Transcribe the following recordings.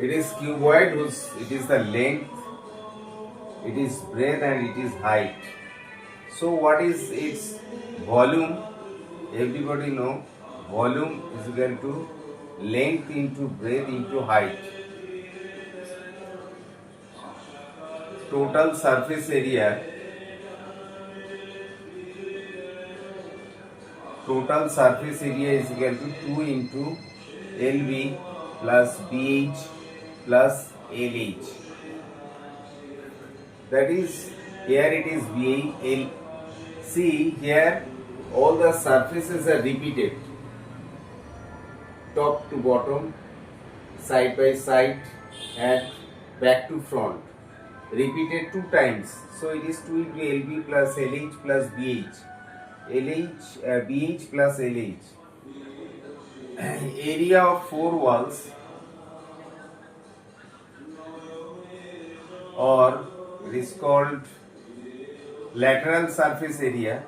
It is cuboid whose it is the length, it is breadth and it is height. So what is its volume? Everybody know volume is equal to length into breadth into height. Total surface area is equal to 2 into LV plus BH plus LH. That is, here it is BH. See here all the surfaces are repeated, top to bottom, side by side and back to front, repeated 2 times. So it is 2 into LB plus LH plus BH. BH plus LH. Area of 4 walls, or it is called lateral surface area.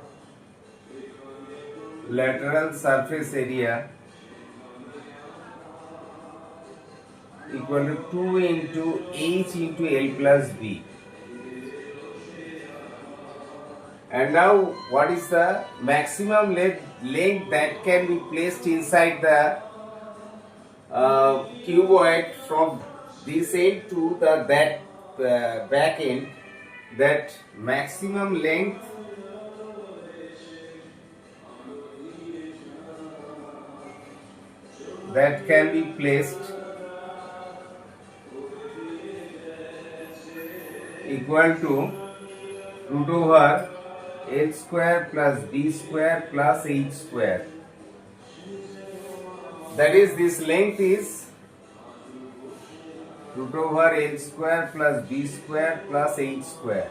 Lateral surface area equal to 2 into H into L plus B. And now what is the maximum length that can be placed inside the cuboid from this end to the back end? That maximum length that can be placed equal to root over L square plus B square plus H square. That is, this length is root over L square plus B square plus H square.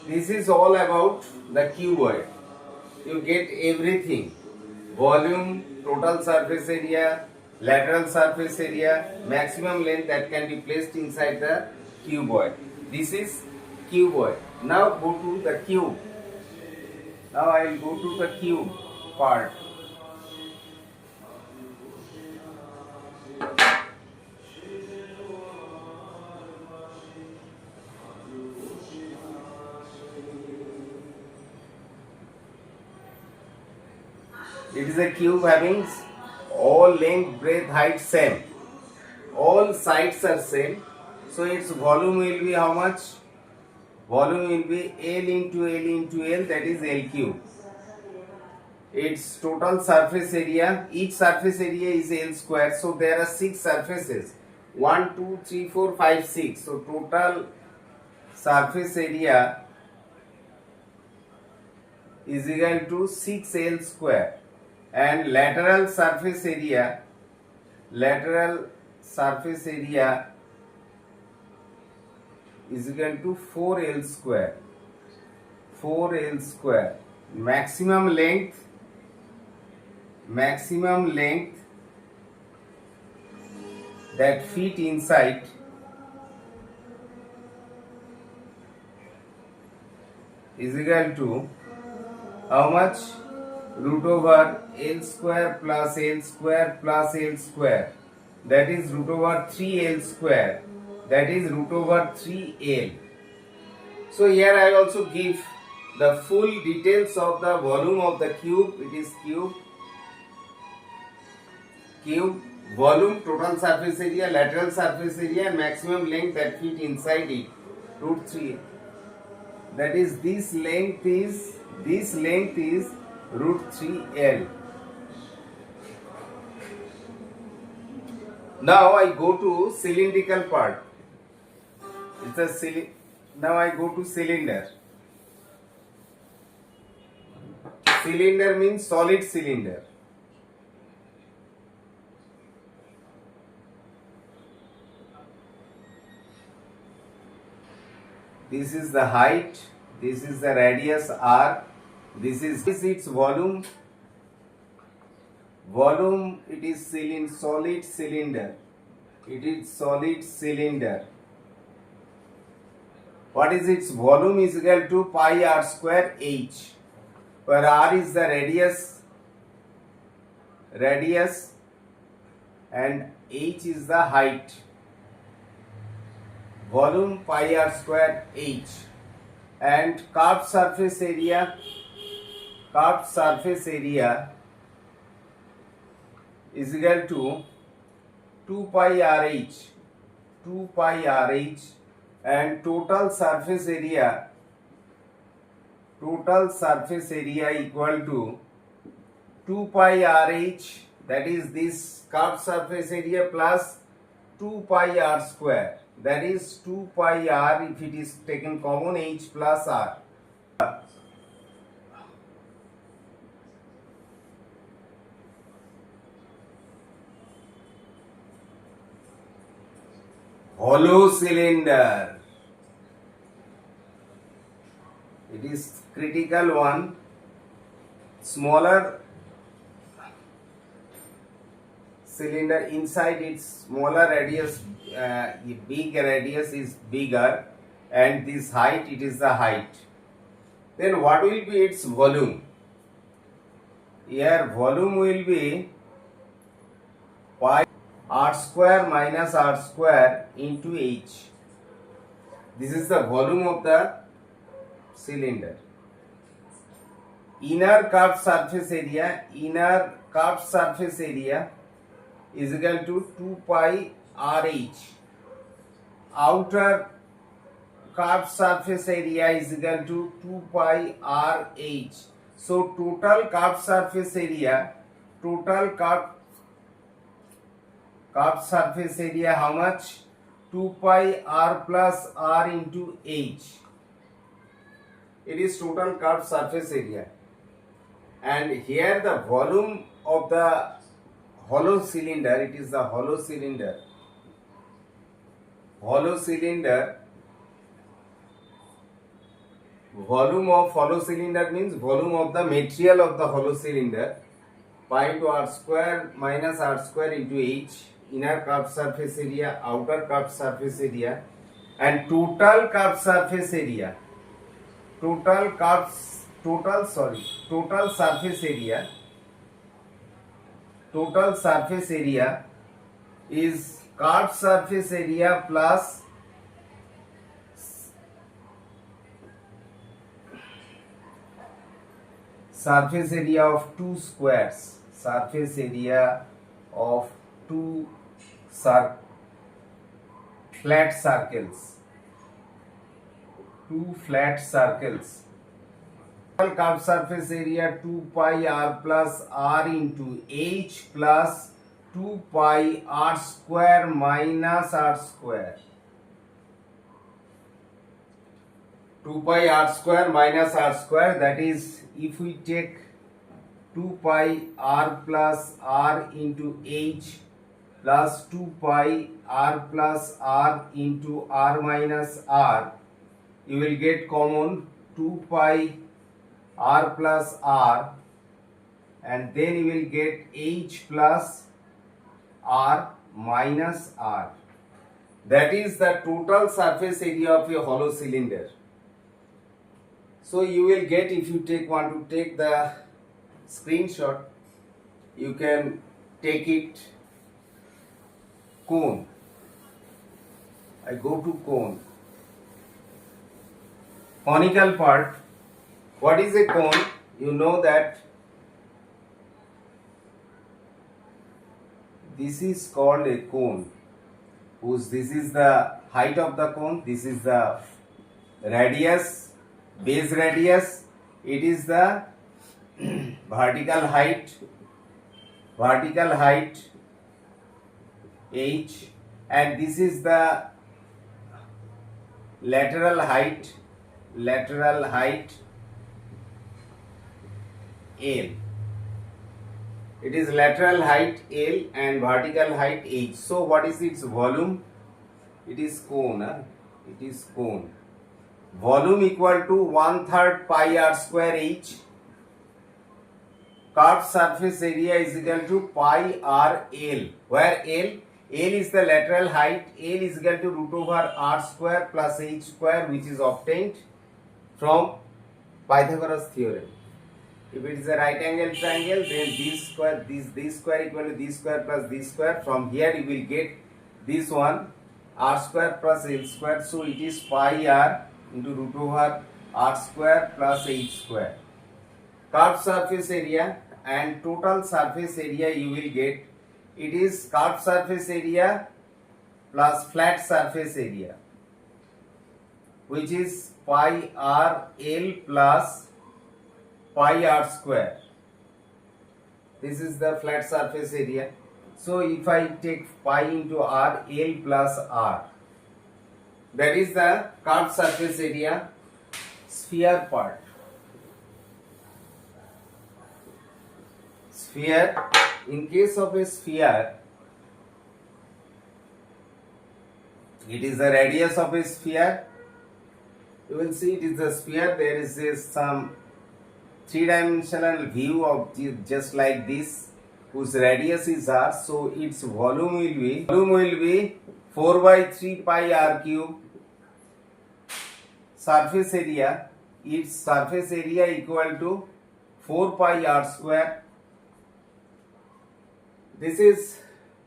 This is all about the cuboid. You get everything: volume, total surface area, lateral surface area, maximum length that can be placed inside the cuboid. This is cuboid. Now go to the cube. Now I will go to the cube part. It is a cube having all length, breadth, height same. All sides are same. So its volume will be how much? Volume will be L into L into L, that is L cube. Its total surface area, each surface area is L square. So there are 6 surfaces. 1, 2, 3, 4, 5, 6. So total surface area is equal to 6L square. And lateral surface area is equal to 4L square. 4L square. Maximum length that fit inside is equal to how much? Root over L square plus L square plus L square, that is root over 3L square, that is root over 3L. So here I also give the full details of the volume of the cube. It is cube, volume, total surface area, lateral surface area, and maximum length that fit inside it, root 3. That is, this length is root 3L. Now I go to cylindrical part. Now I go to cylinder. Cylinder means solid cylinder. This is the height, this is the radius R, this is its volume. Volume, it is solid cylinder. It is solid cylinder. What is its volume? Is equal to pi r square h, where r is the radius and h is the height. volume pi r square h, and curved surface area is equal to 2 pi rh, and total surface area equal to 2 pi rh, that is this curved surface area, plus 2 pi r square, that is 2 pi r, if it is taken common, h plus r. Hollow cylinder, it is critical one. Smaller cylinder, inside its smaller radius, big radius is bigger, and this height, it is the height. Then what will be its volume? Here volume will be pi r square minus r square into h. This is the volume of the cylinder. Inner curved surface area is equal to 2 pi rh. Outer curved surface area is equal to 2 pi rh. So total curved surface area, how much? 2 pi r plus r into h. It is total curved surface area. And here the volume of the hollow cylinder, it is the hollow cylinder. Volume of hollow cylinder means volume of the material of the hollow cylinder. Pi to r square minus r square into h. Inner curved surface area, outer curved surface area, and total curved surface area. Total surface area is curved surface area plus surface area of two squares, surface area of two flat circles. Total curved surface area 2 pi r plus r into h plus 2 pi r square minus r square. 2 pi r square minus r square, that is, if we take 2 pi r plus r into h plus 2 pi r plus r into r minus r, you will get common 2 pi r plus r, and then you will get h plus r minus r. That is the total surface area of a hollow cylinder. So you will get, if you want to take the screenshot, you can take it cone. I go to cone. Conical part. What is a cone? You know that this is called a cone. This is the height of the cone. This is the radius, base radius. It is the vertical height h, and this is the lateral height L. It is lateral height L and vertical height h. So what is its volume? It is cone. It is cone. Volume equal to 1/3 pi r square h. Curved surface area is equal to pi r L, where L is the lateral height. L is equal to root over r square plus h square, which is obtained from Pythagoras theorem. If it is a right angle triangle, then this square equal to this square plus this square. From here you will get this one, r square plus l square. So it is pi r into root over r square plus h square. Curved surface area and total surface area you will get. It is curved surface area plus flat surface area, which is pi r l plus pi r square. This is the flat surface area. So if I take pi into r, l plus r, that is the curved surface area, sphere part. Sphere, in case of a sphere, it is the radius of a sphere. You will see it is a sphere. There is some three-dimensional view of just like this, whose radius is r. So its volume will be 4 by 3 pi r cube. Surface area, its surface area equal to 4 pi r square. This is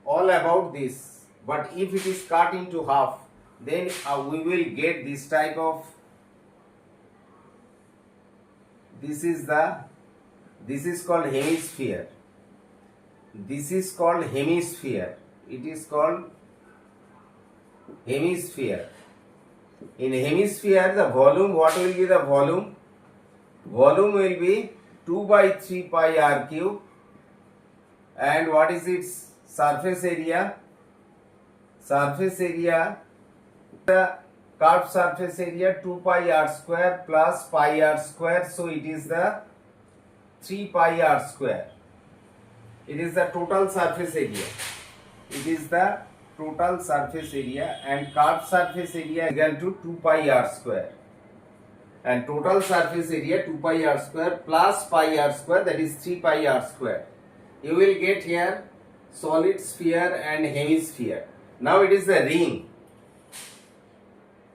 all about this. But if it is cut into half, then we will get this type of. This is called hemisphere. This is called hemisphere. It is called hemisphere. In hemisphere, the volume, what will be the volume? Volume will be 2 by 3 pi r cube. And what is its surface area? Surface area, the curved surface area 2 pi r square plus pi r square. So it is the 3 pi r square. It is the total surface area. It is the total surface area, and curved surface area equal to 2 pi r square. And total surface area 2 pi r square plus pi r square, that is 3 pi r square. You will get here solid sphere and hemisphere. Now it is the ring.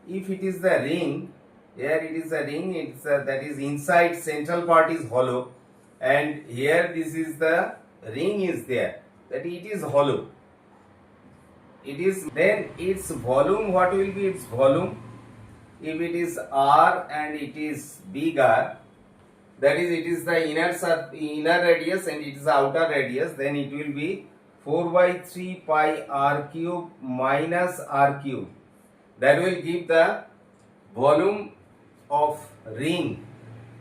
If it is the ring, here it is the ring, it's that is inside central part is hollow, and here this is the ring is there, that it is hollow. It is, then its volume, what will be its volume? If it is r and it is big R, that is it is the inner radius and it is the outer radius, then it will be 4 by 3 pi r cube minus r cube. That will give the volume of ring.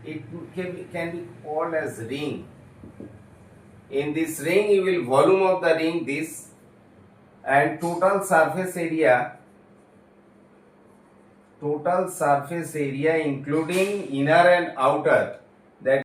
It can be called as ring. In this ring, you will volume of the ring this, and total surface area including inner and outer,